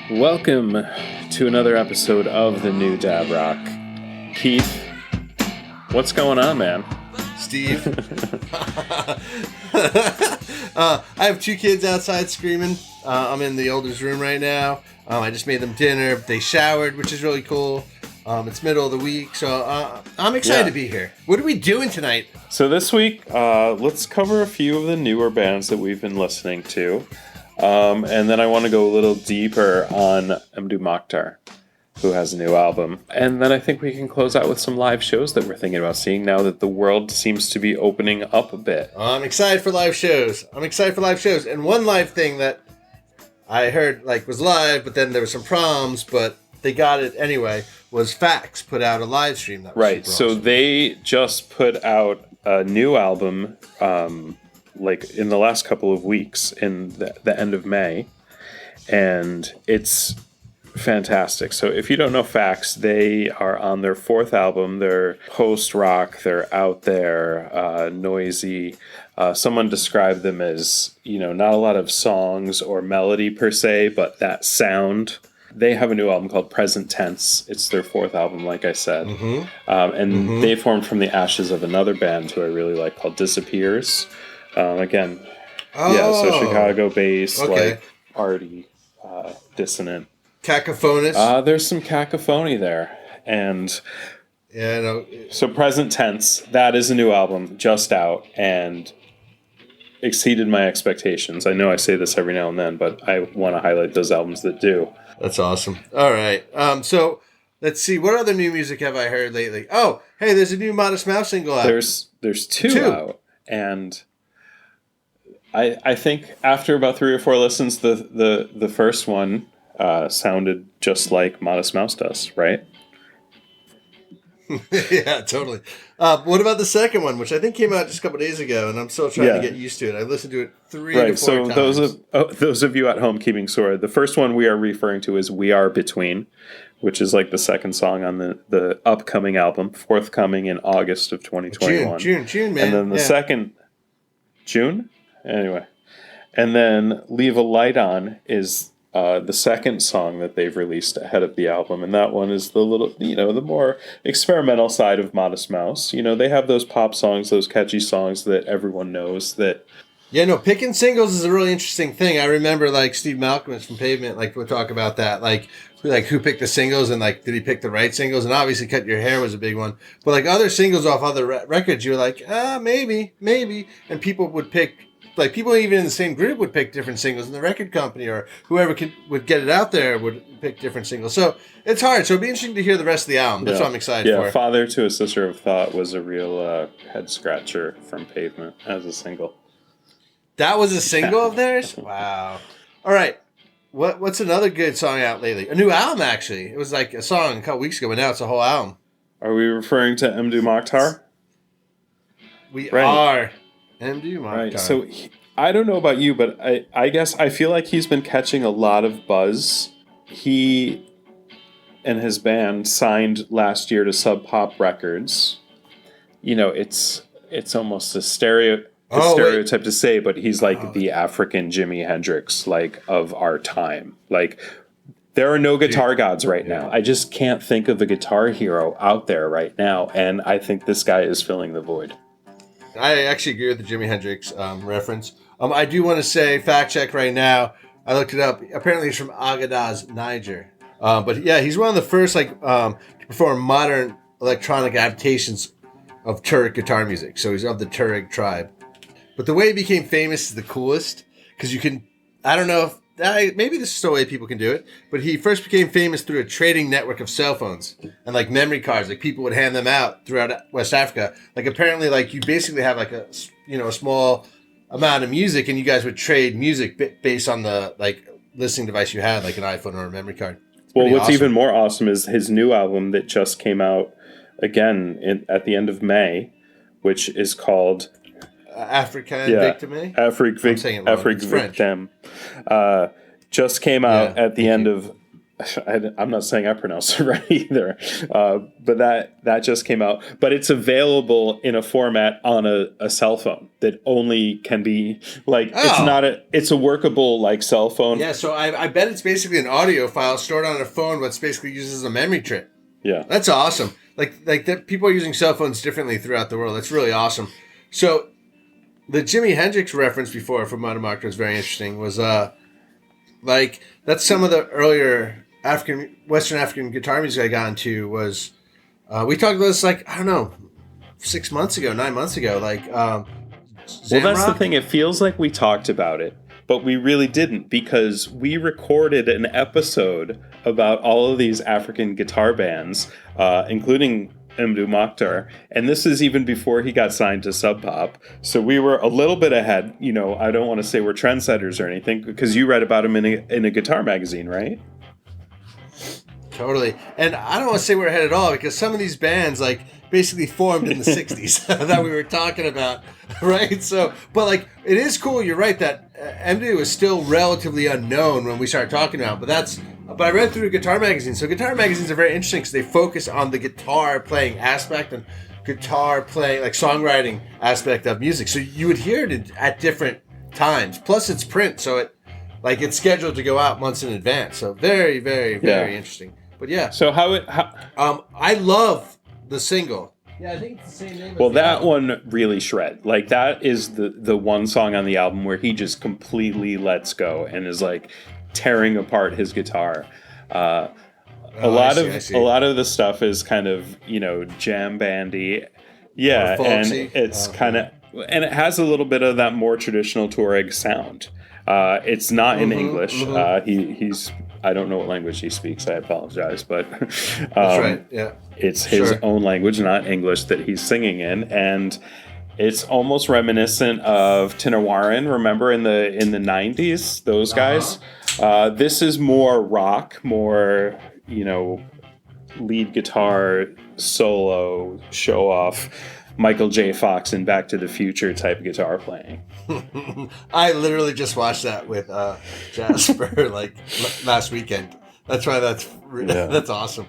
Welcome to another episode of the new Zamrock. Keith, what's going on, man? Steve. I have two kids outside screaming. I'm in the older's room right now. I just made them dinner. They showered, which is really cool. It's middle of the week, so I'm excited to be here. What are we doing tonight? So this week, let's cover a few of the newer bands that we've been listening to. And then I want to go a little deeper on Mdou Moctar, who has a new album. And then I think we can close out with some live shows that we're thinking about seeing now that the world seems to be opening up a bit. I'm excited for live shows. And one live thing that I heard was live, but then there were some problems, but they got it anyway, was FACS put out a live stream. That was right, so awesome. They just put out a new album in the last couple of weeks in the end of May, and it's fantastic. So if you don't know FACS, they are on their fourth album. They're post-rock, they're out there, noisy. Someone described them as, not a lot of songs or melody per se, but that sound. They have a new album called Present Tense. It's their fourth album, like I said. They formed from the ashes of another band who I really like called Disappears. So Chicago-based, arty, dissonant. Cacophonous. There's some cacophony there. And so Present Tense, that is a new album just out and exceeded my expectations. I know I say this every now and then, but I want to highlight those albums that do. That's awesome. All right. So let's see. What other new music have I heard lately? Oh, hey, there's a new Modest Mouse single out. There's two out. And I think after about 3 or 4 listens, the first one sounded just like Modest Mouse does, right? Yeah, totally. What about the second one, which I think came out just a couple days ago, and I'm still trying to get used to it. I listened to it 3 to 4 times. So those of you at home keeping score, the first one we are referring to is We Are Between, which is like the second song on the upcoming album, forthcoming in August of 2021. June, man. And then the second... June? Anyway. And then Leave a Light On is... the second song that they've released ahead of the album, and that one is the little, the more experimental side of Modest Mouse. They have those pop songs, those catchy songs that everyone knows that... Yeah, no, picking singles is a really interesting thing. I remember, Steve Malcolm from Pavement, we'll talk about that, who picked the singles, and, did he pick the right singles? And obviously Cut Your Hair was a big one. But, other singles off other records, you were like, maybe. And people would pick... people even in the same group would pick different singles, and the record company or whoever would get it out there would pick different singles. So it's hard. So it'll be interesting to hear the rest of the album. That's what I'm excited for. Yeah, Father to a Sister of Thought was a real head scratcher from Pavement as a single. That was a single of theirs? Wow. All right. What's another good song out lately? A new album, actually. It was a song a couple weeks ago, but now it's a whole album. Are we referring to Mdou Moctar? We are. Mdou Moctar. Right. So I don't know about you, but I guess I feel like he's been catching a lot of buzz. He and his band signed last year to Sub Pop Records. It's almost a stereotype to say, but he's the African Jimi Hendrix of our time. There are no guitar gods right now. I just can't think of a guitar hero out there right now, and I think this guy is filling the void. I actually agree with the Jimi Hendrix reference. I do want to say, fact check right now, I looked it up. Apparently he's from Agadez, Niger. But yeah, he's one of the first to perform modern electronic adaptations of Tuareg guitar music. So he's of the Tuareg tribe. But the way he became famous is the coolest, because you can, I don't know if, maybe this is the way people can do it, but he first became famous through a trading network of cell phones and memory cards. People would hand them out throughout West Africa. Apparently, you basically have a small amount of music, and you guys would trade music based on the listening device you had, an iPhone or a memory card. Well, what's even more awesome is his new album that just came out again at the end of May, which is called Africaine Victime. Afrique Victime. Just came out at the end of I'm not saying I pronounce it right either, but that just came out. But it's available in a format on a cell phone that only can be like it's a workable like cell phone. Yeah, so I bet it's basically an audio file stored on a phone, but basically uses a memory trip. Yeah, that's awesome. Like that, people are using cell phones differently throughout the world. That's really awesome. So the Jimi Hendrix reference before from Mdou Moctar was very interesting. Was like that's some of the earlier Western African guitar music I got into was, we talked about this like, I don't know, 9 months ago, like, Zamrock. Well, that's the thing. It feels like we talked about it, but we really didn't, because we recorded an episode about all of these African guitar bands, including Mdou Moctar, and this is even before he got signed to Sub Pop. So we were a little bit ahead. You know, I don't want to say we're trendsetters or anything, because you read about him in a guitar magazine, right? Totally. And I don't want to say we're ahead at all, because some of these bands like basically formed in the 60s that we were talking about, right? So, but like, it is cool, you're right, that Mdou is still relatively unknown when we start talking about, but I read through a guitar magazine. So guitar magazines are very interesting because they focus on the guitar playing aspect and guitar playing, like songwriting aspect of music. So you would hear it at different times. Plus it's print, so it's scheduled to go out months in advance. So very, very, very interesting. But yeah. So I love the single. Yeah, I think it's the same name. Well, that one really shred. Like, that is the one song on the album where he just completely lets go and is like tearing apart his guitar. A lot of the stuff is kind of, you know, jam bandy. Yeah, and it's kind of, and it has a little bit of that more traditional Tuareg sound. It's not in English. He's I don't know what language he speaks. I apologize, but that's right. Yeah, it's his own language, not English, that he's singing in, and it's almost reminiscent of Tinnawarren. Remember in the 90s, those guys. This is more rock, more, you know, lead guitar, solo, show off, Michael J. Fox and Back to the Future type guitar playing. I literally just watched that with Jasper like last weekend. That's why that's awesome.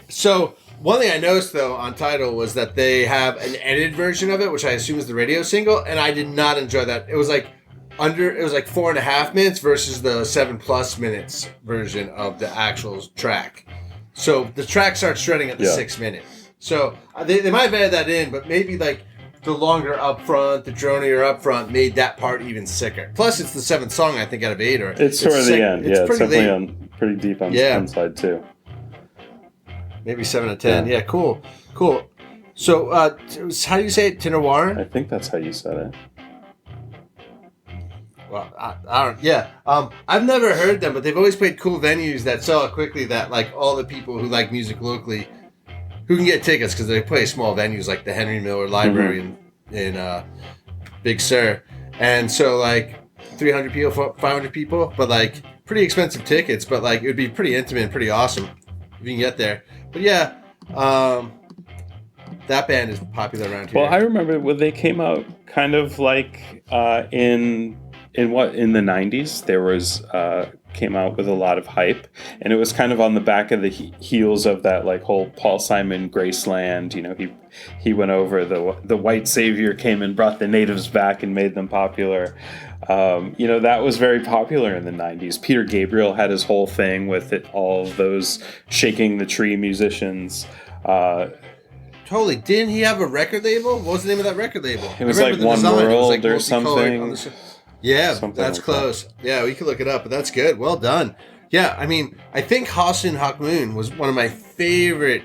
So one thing I noticed though on Tidal was that they have an edited version of it, which I assume is the radio single, and I did not enjoy that. It was like 4.5 minutes versus the 7+ minutes version of the actual track. So the track starts shredding at the 6 minute. So they might have added that in, but maybe like the longer up front, the dronier up front made that part even sicker. Plus, it's the 7th song, I think, out of 8. Or it's toward the end. It's definitely pretty deep on the side too. Maybe 7 to 10. Yeah, cool. So how do you say it? Tinnawarren? I think that's how you said it. Well, I don't. Yeah, I've never heard them, but they've always played cool venues that sell it quickly. That like all the people who like music locally, who can get tickets because they play small venues like the Henry Miller Library in Big Sur, and so like 300 people, 500 people, but like pretty expensive tickets. But like it would be pretty intimate and pretty awesome if you can get there. But yeah, that band is popular around here. Well, I remember when they came out, kind of like in the 90s, there was came out with a lot of hype, and it was kind of on the back of the heels of that like whole Paul Simon Graceland. You know, he went over, the white savior came and brought the natives back and made them popular. You know, that was very popular in the 90s. Peter Gabriel had his whole thing with it, all those shaking the tree musicians. Totally. Didn't he have a record label? What was the name of that record label? It was like One World or something. Yeah, that's like close. That. Yeah, we could look it up, but that's good. Well done. Yeah, I mean, I think Hassan Hakmoon was one of my favorite,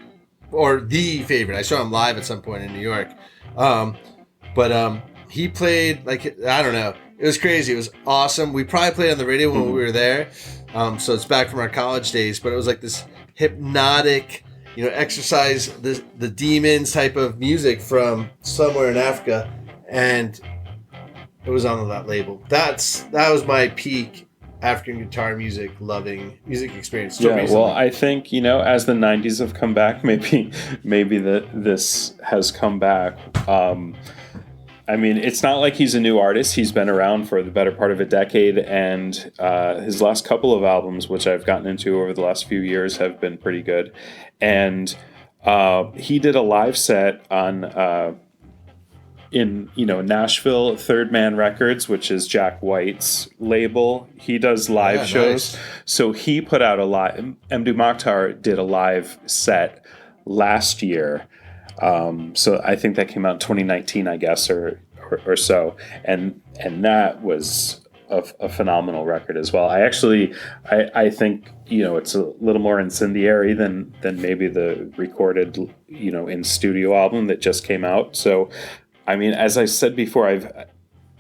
or the favorite. I saw him live at some point in New York. But he played, like, I don't know. It was crazy. It was awesome. We probably played on the radio when we were there. So it's back from our college days, but it was like this hypnotic, you know, exercise the demons type of music from somewhere in Africa. And it was on that label. That was my peak African guitar music loving music experience. Well, I think, you know, as the 90s have come back, maybe this has come back. I mean, it's not like he's a new artist. He's been around for the better part of a decade, and his last couple of albums, which I've gotten into over the last few years, have been pretty good. And he did a live set on in Nashville, Third Man Records, which is Jack White's label. He does live shows, nice. so he put out a live. Mdou Moctar did a live set last year. So I think that came out in 2019, I guess, or so, and that was a phenomenal record as well. I think it's a little more incendiary than maybe the recorded in studio album that just came out. So, I mean, as I said before,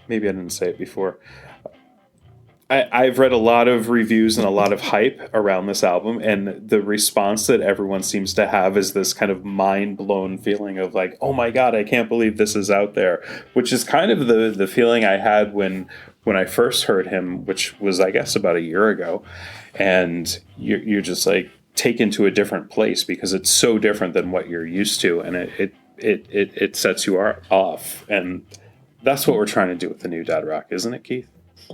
maybe I didn't say it before. I've read a lot of reviews and a lot of hype around this album, and the response that everyone seems to have is this kind of mind-blown feeling of like, oh my God, I can't believe this is out there, which is kind of the feeling I had when I first heard him, which was, I guess, about a year ago. And you're just like taken to a different place because it's so different than what you're used to, and it sets you off. And that's what we're trying to do with the new Dead Rock, isn't it, Keith?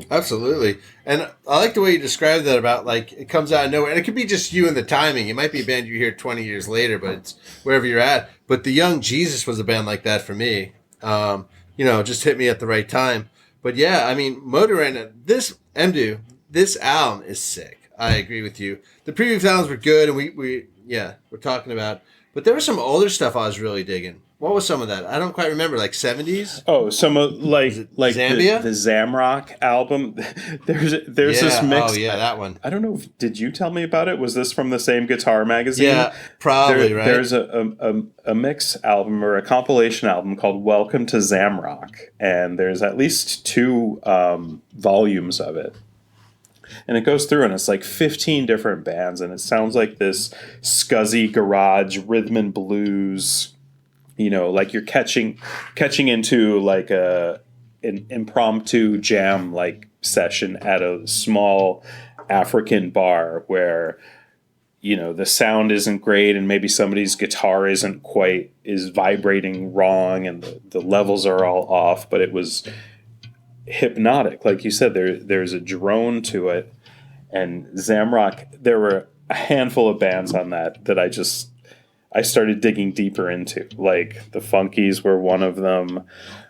Absolutely. And I like the way you described that about like it comes out of nowhere. And it could be just you and the timing. It might be a band you hear 20 years later, but it's wherever you're at. But the Young Jesus was a band like that for me. Just hit me at the right time. But yeah, I mean, Mdou, this album is sick. I agree with you. The previous albums were good, and we're talking about. But there was some older stuff I was really digging. What was some of that? I don't quite remember. Like 70s? Oh, some of like Zambia? The Zamrock album. There's this mix. Oh yeah, that one. I don't know. Did you tell me about it? Was this from the same guitar magazine? Yeah, probably. Right. There's a mix album or a compilation album called Welcome to Zamrock, and there's at least 2 volumes of it. And it goes through, and it's like 15 different bands, and it sounds like this scuzzy garage rhythm and blues. Like you're catching into like an impromptu jam like session at a small African bar where the sound isn't great and maybe somebody's guitar is vibrating wrong and the levels are all off, but it was hypnotic. Like you said, there's a drone to it. And Zamrock, there were a handful of bands on that I started digging deeper into. Like the Funkies were one of them.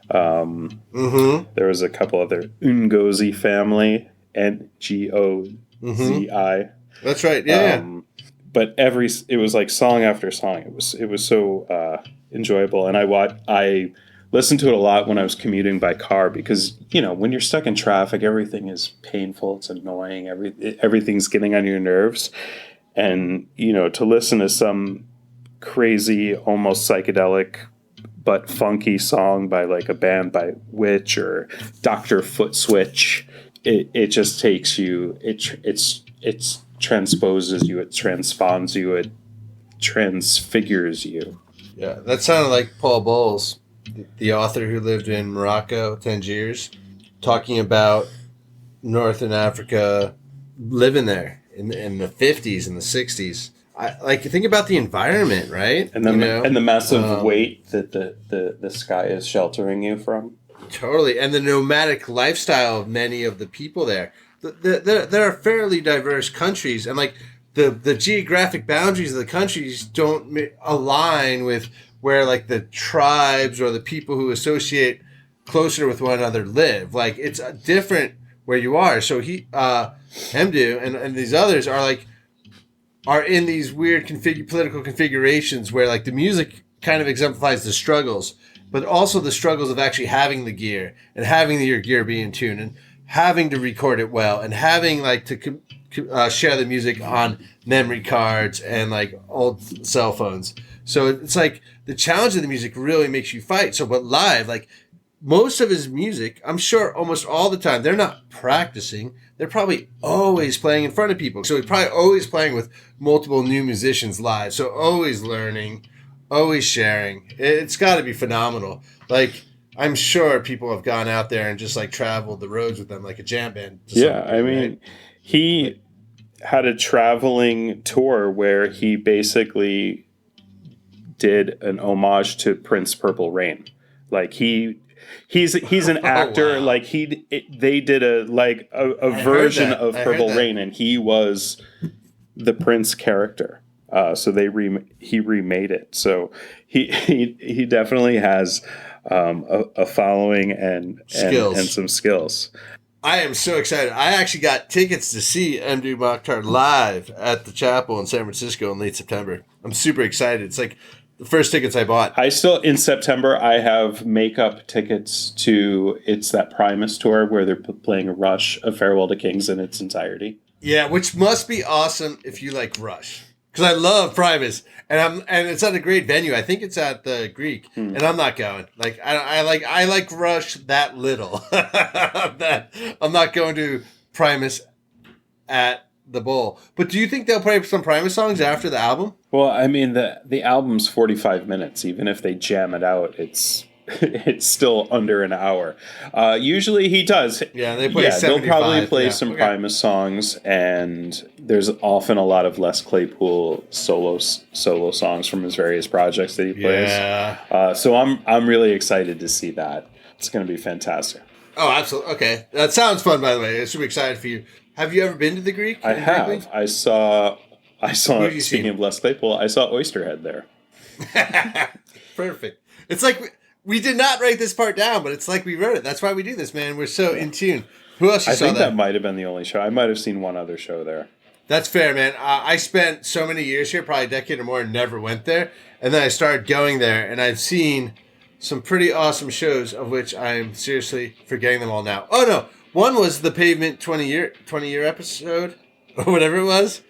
There was a couple other Ngozi family, Ngozi. That's right. Yeah. But it was like song after song. It was so enjoyable, and I listened to it a lot when I was commuting by car because when you're stuck in traffic, everything is painful. It's annoying. Everything's getting on your nerves, and to listen to some crazy, almost psychedelic, but funky song by like a band by Witch or Dr. Foot Switch, it just takes you. It transposes you. It transponds you. It transfigures you. Yeah, that sounded like Paul Bowles, the author who lived in Morocco, Tangiers, talking about Northern Africa, living there in the 50s and the 60s. Think about the environment, right? And the massive weight that the sky is sheltering you from. Totally. And the nomadic lifestyle of many of the people there. There are fairly diverse countries, and like the geographic boundaries of the countries don't align with where like the tribes or the people who associate closer with one another live. Like it's different where you are. So Mdou and these others are in these weird political configurations where like the music kind of exemplifies the struggles, but also the struggles of actually having the gear and having your gear be in tune and having to record it well and having like to share the music on memory cards and like old cell phones. So it's like the challenge of the music really makes you fight. So, but live, like most of his music, I'm sure almost all the time, they're not practicing. They're probably always playing in front of people. So he's probably always playing with multiple new musicians live. So always learning, always sharing. It's got to be phenomenal. Like, I'm sure people have gone out there and just like traveled the roads with them like a jam band. Yeah, I mean, right? He had a traveling tour where he basically did an homage to Prince Purple Rain. Like he He's an actor. wow. Like they did a version of I heard Purple that. Rain, and he was the Prince character. So he remade it. So he definitely has a following and some skills. I am so excited. I actually got tickets to see Mdou Moctar live at the Chapel in San Francisco in late September. I'm super excited. It's like the first tickets I bought. In September, I have makeup tickets to, it's that Primus tour where they're playing Rush, A Farewell to Kings in its entirety. Yeah, which must be awesome if you like Rush. Because I love Primus, and it's at a great venue. I think it's at the Greek, and I'm not going. Like I like Rush that little that I'm not going to Primus at the Bowl. But do you think they'll play some Primus songs after the album? Well, I mean the album's 45 minutes. Even if they jam it out, it's still under an hour. Usually he does. Yeah, they play. They'll probably play some okay. Primus songs, and there's often a lot of Les Claypool solo songs from his various projects that he plays. Yeah. So I'm really excited to see that. It's going to be fantastic. Oh, absolutely. Okay, that sounds fun. By the way, I'm super excited for you. Have you ever been to the Greek? I have. Berkeley? I saw. Speaking Speaking of Les Claypool, I saw Oysterhead there. Perfect. It's like we did not write this part down, but it's like we wrote it. That's why we do this, man. We're so in tune. Who else you saw think there? that might have been the only show. I might have seen one other show there. That's fair, man. I spent so many years here, probably a decade or more, and never went there. And then I started going there, and I've seen some pretty awesome shows, of which I'm seriously forgetting them all now. Oh, no. One was the Pavement 20-year episode, or whatever it was.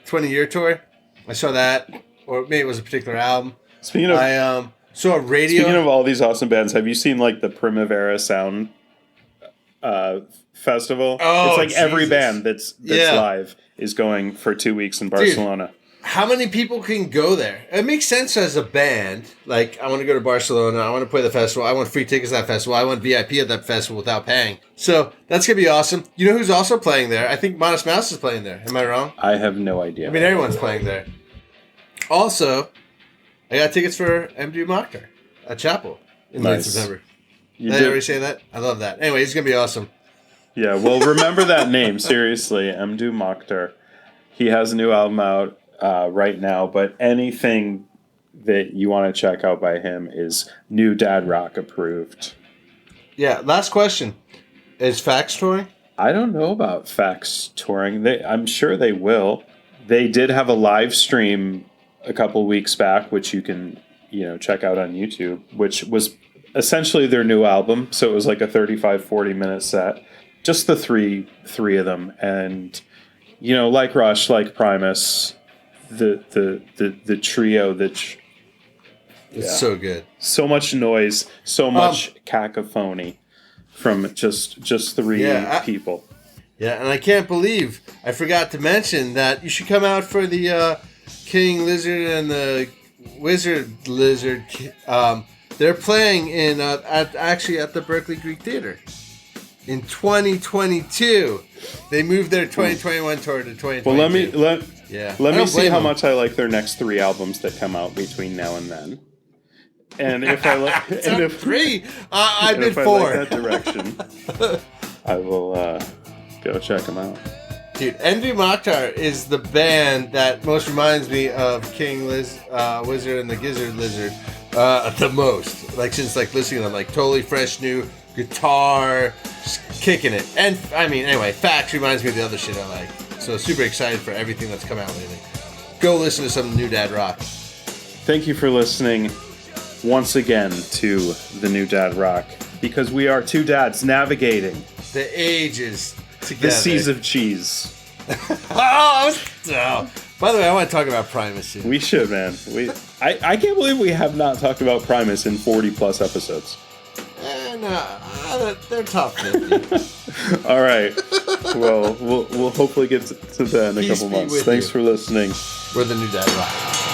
20-year tour. I saw that. Or maybe it was a particular album. Speaking of... I saw a radio... Speaking of all these awesome bands, have you seen like the Primavera Sound Festival? Oh, it's like every Jesus. band that's live is going for 2 weeks in Barcelona. Dude, how many people can go there? It makes sense as a band. Like, I want to go to Barcelona. I want to play the festival. I want free tickets at that festival. I want VIP at that festival without paying. So that's going to be awesome. You know who's also playing there? I think Modest Mouse is playing there. Am I wrong? I have no idea. I mean, everyone's playing there. Also, I got tickets for Mdou Moctar at Chapel in late September. Did I already say that? I love that. Anyway, it's going to be awesome. Yeah, well, remember that name, seriously, Mdou Moctar. He has a new album out right now, but anything that you want to check out by him is New Dad Rock approved. Yeah, last question. Is FACS touring? I don't know about FACS touring. I'm sure they will. They did have a live stream a couple weeks back, which you can check out on YouTube, which was essentially their new album. So it was like a 35, 40-minute set. Just the three of them, and like Rush, like Primus, the trio that It's so good. So much noise, so much cacophony from just three people. Yeah, and I can't believe I forgot to mention that you should come out for the King Lizard and the Wizard Lizard. They're playing in at the Berkeley Greek Theater. In 2022, they moved their 2021 tour to 2022. Well, let me see how them. much I like their next three albums that come out between now and then. And if I like, I've been if four. I like that direction, I will go check them out. Dude, Mdou Moctar is the band that most reminds me of King Wizard and the Gizzard Lizard the most. Like since listening to them, totally fresh new guitar, just kicking it. And I mean, anyway, FACS reminds me of the other shit I like. So super excited for everything that's come out lately. Go listen to some New Dad Rock. Thank you for listening once again to the New Dad Rock, because we are two dads navigating the ages together. The seas of cheese. By the way, I want to talk about Primus soon. We should, man. I can't believe we have not talked about Primus in 40 plus episodes. They're top 50. All right. Well, we'll hopefully get to that in a couple months. Thanks for listening. We're the New Dad Rock.